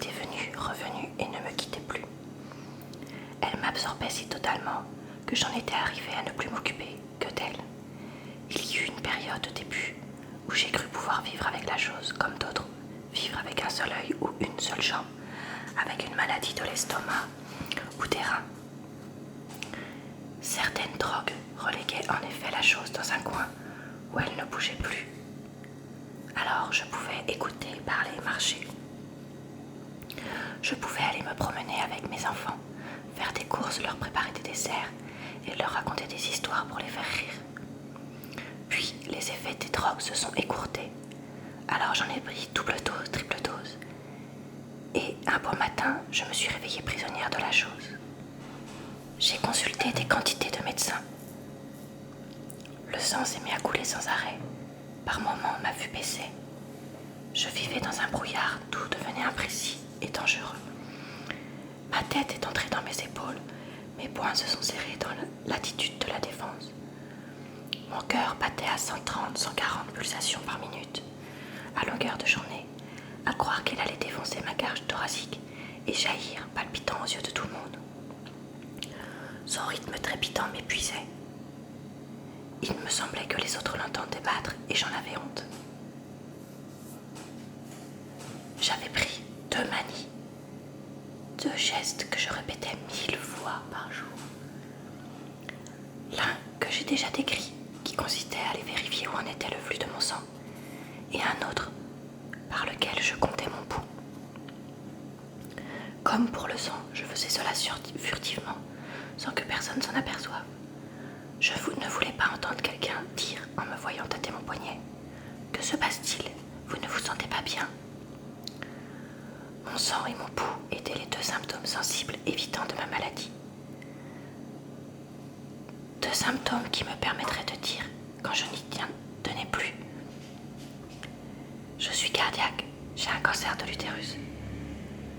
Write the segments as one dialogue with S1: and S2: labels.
S1: était venue, revenue et ne me quittait plus. Elle m'absorbait si totalement que j'en étais arrivée à ne plus m'occuper que d'elle. Il y eut une période au début où j'ai cru pouvoir vivre avec la chose comme d'autres, vivre avec un seul œil ou une seule jambe, avec une maladie de l'estomac ou des reins. Certaines drogues reléguaient en effet la chose dans un coin où elle ne bougeait plus. Alors je pouvais écouter, parler, marcher. Je pouvais aller me promener avec mes enfants, faire des courses, leur préparer des desserts et leur raconter des histoires pour les faire rire. Puis les effets des drogues se sont écourtés. Alors j'en ai pris double dose, triple dose. Et un beau matin, je me suis réveillée prisonnière de la chose. J'ai consulté des quantités de médecins. Le sang s'est mis à couler sans arrêt. Par moments, ma vue baissait. Je vivais dans un brouillard, tout devenait imprécis et dangereux. Ma tête est entrée dans mes épaules, mes poings se sont serrés dans l'attitude de la défense. Mon cœur battait à 130, 140 pulsations par minute, à longueur de journée, à croire qu'il allait défoncer ma cage thoracique et jaillir, palpitant aux yeux de tout le monde. Son rythme trépitant m'épuisait. Il me semblait que les autres l'entendaient battre et j'en avais honte. J'avais pris 2 manies, 2 gestes que je répétais 1000 fois par jour. L'un que j'ai déjà décrit, qui consistait à aller vérifier où en était le flux de mon sang, et un autre par lequel je comptais mon pouls. Comme pour le sang, je faisais cela furtivement, sans que personne s'en aperçoive. Je ne voulais pas entendre quelqu'un dire, en me voyant tâter mon poignet, « Que se passe-t-il? Vous ne vous sentez pas bien ?» Mon sang et mon pouls étaient les 2 symptômes sensibles évidents de ma maladie. 2 symptômes qui me permettraient de dire, quand je n'y tenais plus, « Je suis cardiaque, j'ai un cancer de l'utérus. »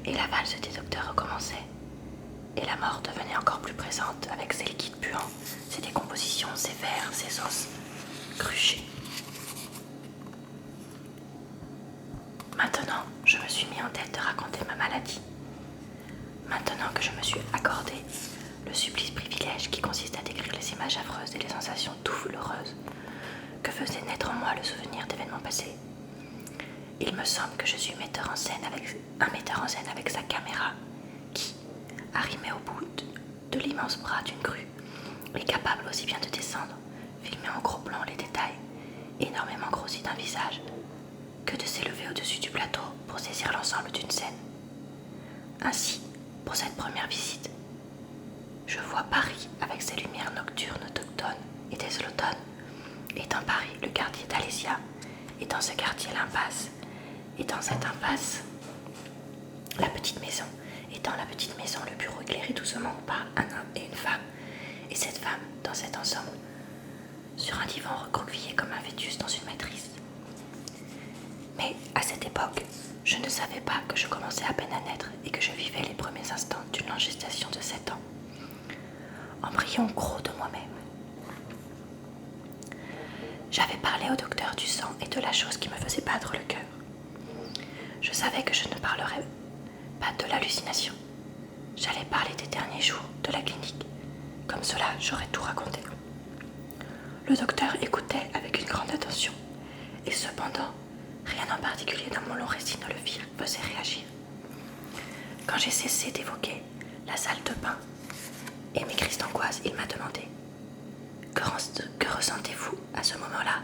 S1: Et la valse des docteurs recommençait. Et la mort devenait encore plus présente avec ses liquides puants, ses décompositions, ses vers, ses os cruchés. Maintenant, je me suis mis en tête de raconter ma maladie. Maintenant que je me suis accordé le supplice privilège qui consiste à décrire les images affreuses et les sensations douloureuses que faisait naître en moi le souvenir d'événements passés, il me semble que je suis un metteur en scène avec sa caméra qui, arrimé au bout de l'immense bras d'une grue, est capable aussi bien de descendre, filmer en gros plan les détails, énormément grossis d'un visage, que de s'élever au-dessus du plateau pour saisir l'ensemble d'une scène. Ainsi, pour cette première visite, je vois Paris avec ses lumières nocturnes d'automne et des l'automne, et dans Paris le quartier d'Alésia, et dans ce quartier l'impasse, et dans cette impasse la petite maison, et dans la petite maison le bureau éclairé doucement par un homme et une femme, et cette femme dans cet ensemble, sur un divan recroquevillé comme un fœtus dans une matrice. Mais à cette époque, je ne savais pas que je commençais à peine à naître et que je vivais les premiers instants d'une longue gestation de 7 ans, embryon gros de moi-même. J'avais parlé au docteur du sang et de la chose qui me faisait battre le cœur. Je savais que je ne parlerais pas de l'hallucination. J'allais parler des derniers jours, de la clinique. Comme cela, j'aurais tout raconté. Le docteur écoutait avec une grande attention, et cependant, rien en particulier dans mon long récit ne le faisait réagir. Quand j'ai cessé d'évoquer la salle de bain et mes crises d'angoisse, il m'a demandé « Que ressentez-vous à ce moment-là,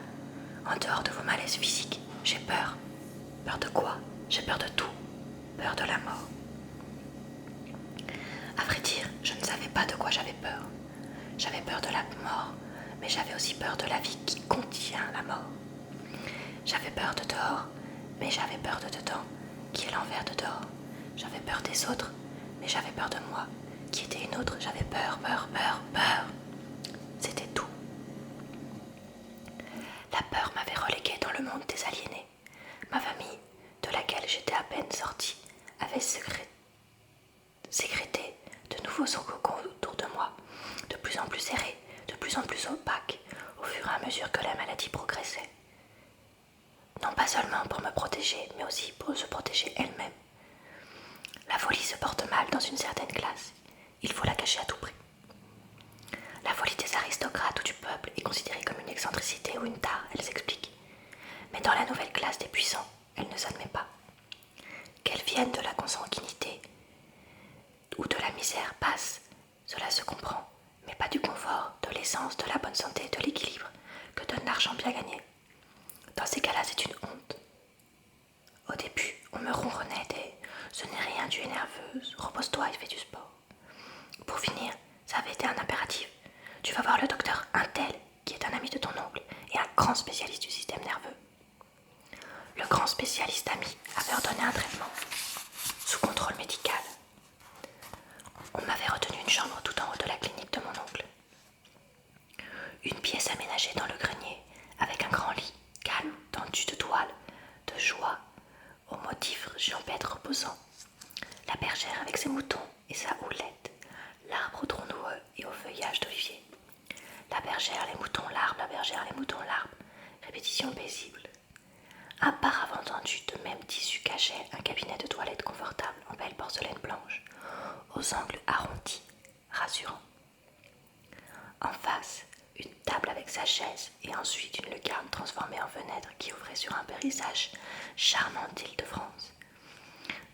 S1: en dehors de vos malaises physiques? J'ai peur. » « Peur de quoi? J'ai peur de tout. Peur de la mort. » À vrai dire, je ne savais pas de quoi j'avais peur. J'avais peur de la mort, mais j'avais aussi peur de la vie qui contient la mort. J'avais peur de dehors, mais j'avais peur de dedans, qui est l'envers de dehors. J'avais peur des autres, mais j'avais peur de moi, qui était une autre. J'avais peur, peur, peur, peur. C'était tout. La peur m'avait reléguée dans le monde des aliénés. Ma famille, de laquelle j'étais à peine sortie, avait sécrété de nouveaux cocons autour de moi, de plus en plus serrés, de plus en plus opaques, au fur et à mesure que la maladie progressait. Non pas seulement pour me protéger, mais aussi pour se protéger elle-même. La folie se porte mal dans une certaine classe. Il faut la cacher à tout prix. La folie des aristocrates ou du peuple est considérée comme une excentricité ou une tare, elle s'explique. Mais dans la nouvelle classe des puissants, elle ne s'admet pas. Qu'elle vienne de la consanguinité ou de la misère basse, cela se comprend, mais pas du confort, de l'essence, de la bonne santé, de l'équilibre que donne l'argent bien gagné. Dans ces cas-là, c'est une honte. Au début, on me ronronnait des « ce n'est rien, tu es nerveuse, repose-toi et fais du sport ». Pour finir, ça avait été un impératif. Tu vas voir le docteur Untel, qui est un ami de ton oncle et un grand spécialiste du système nerveux. Le grand spécialiste ami avait ordonné un traitement, sous contrôle médical. On m'avait retenu une chambre tout en haut de la clinique de mon oncle. Une pièce aménagée dans le grenier, avec un grand lit, calme, tendu de toile, de joie, au motif champêtre reposant. La bergère avec ses moutons et sa houlette, l'arbre au tronc noueux et au feuillage d'olivier. La bergère, les moutons, l'arbre, la bergère, les moutons, l'arbre. Répétition paisible. Un paravent tendu de même tissu cachait un cabinet de toilette confortable en belle porcelaine blanche, aux angles arrondis, rassurants. En face, une table avec sa chaise et ensuite une lucarne transformée en fenêtre qui ouvrait sur un paysage charmant d'Île-de-France.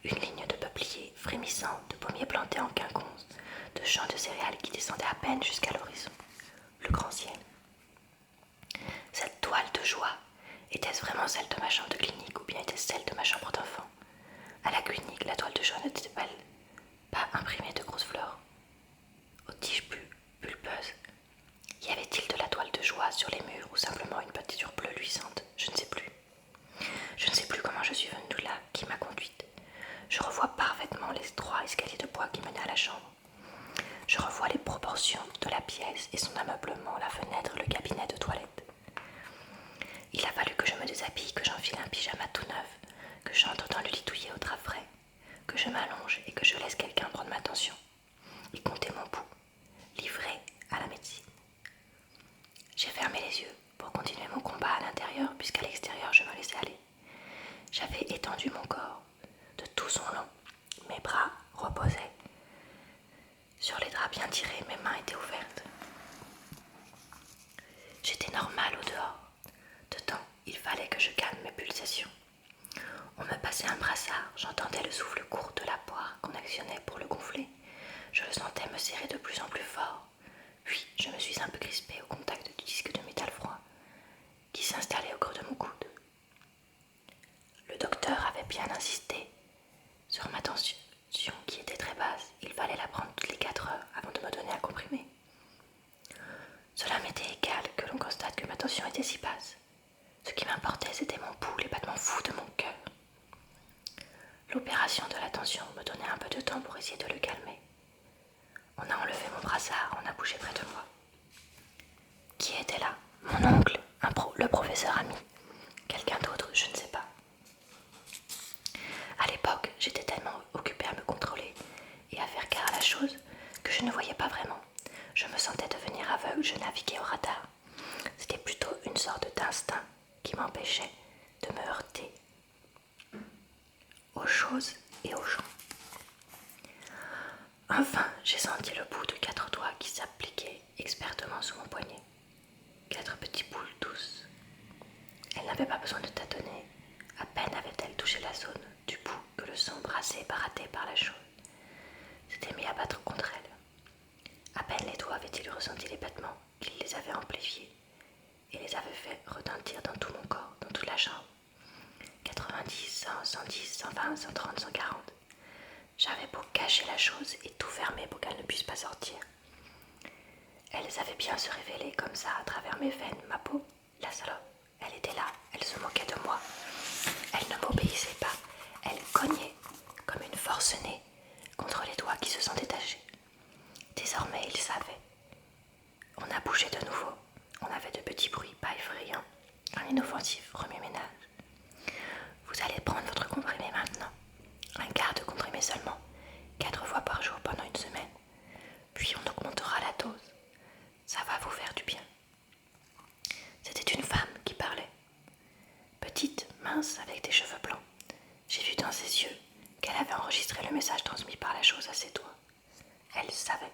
S1: Une ligne de peupliers frémissants, de pommiers plantés en quinconce, de champs de céréales qui descendaient à peine jusqu'à l'horizon. Le grand ciel. Cette toile de joie, était-ce vraiment celle de ma chambre de clinique ou bien était-ce celle de ma chambre d'enfant? À la clinique, la toile de joie n'était pas imprimée de grosses fleurs aux tiges pulpeuses. Y avait-il de la toile de joie sur les murs ou simplement une peinture bleue luisante? Je ne sais plus. Je ne sais plus comment je suis venue là, qui m'a conduite. Je revois parfaitement les 3 escaliers de bois qui menaient à la chambre. Je revois les proportions de la pièce et son ameublement, la fenêtre, le cabinet de toilette. Il a fallu que je me déshabille, que j'enfile un pyjama tout neuf, que j'entre dans le lit douillet au drap frais, que je m'allonge et que je laisse quelqu'un prendre ma tension et compter mon pouls, livré à la médecine. J'ai fermé les yeux pour continuer mon combat à l'intérieur puisqu'à l'extérieur je me laissais aller. J'avais étendu mon corps de tout son long. Mes bras reposaient sur les draps bien tirés, mes mains étaient ouvertes. J'étais normale au dehors. Dedans, il fallait que je calme mes pulsations. On me passait un brassard, j'entendais le souffle court de la poire qu'on actionnait pour le gonfler. Je le sentais me serrer de plus en plus fort. Puis je me suis un peu crispée au contact du disque de métal froid qui s'installait au creux de mon coude. Le docteur avait bien insisté sur ma tension qui était très basse. Il fallait la prendre toutes les 4 heures avant de me donner un comprimé. Cela m'était égal que l'on constate que ma tension était si basse. Ce qui m'importait, c'était mon pouls, les battements fous de mon cœur. L'opération de la tension me donnait un peu de temps pour essayer de le calmer. On a enlevé mon brassard, on a bougé près de moi. Qui était là? Mon oncle, le professeur ami. Quelqu'un d'autre, je ne sais pas. À l'époque, j'étais tellement occupée à me contrôler et à faire gare à la chose que je ne voyais pas vraiment. Je me sentais devenir aveugle, je naviguais au radar. C'était plutôt une sorte d'instinct qui m'empêchait de me heurter aux choses et aux gens. Enfin, j'ai senti le bout de 4 doigts qui s'appliquaient expertement sous mon poignet. 4 petits boules douces. Elle n'avait pas besoin de tâtonner. À peine avait-elle touché la zone du bout que le sang brassé et baratté par la chose s'était mis à battre contre elle. À peine les doigts avaient-ils ressenti les battements qu'ils les avaient amplifiés et les avaient fait retentir dans tout mon corps, dans toute la chambre. 90, 100, 110, 120, 130, 140. J'avais beau cacher la chose et tout fermer pour qu'elle ne puisse pas sortir. Elles avaient bien se révéler comme ça à travers mes veines, ma peau. La salope, elle était là, elle se moquait de moi. Elle ne m'obéissait pas, elle cognait comme une forcenée contre les doigts qui se sont détachés. Désormais, il savait. On a bougé de nouveau. On avait de petits bruits pas effrayants. Un inoffensif remue-ménage. Vous allez prendre votre comprimé maintenant. Un quart de comprimé seulement. 4 fois par jour pendant une semaine. Puis on augmentera la dose. Ça va vous faire du bien. C'était une femme qui parlait. Petite, mince, avec des cheveux blancs. J'ai vu dans ses yeux qu'elle avait enregistré le message transmis par la chose à ses doigts. Elle savait.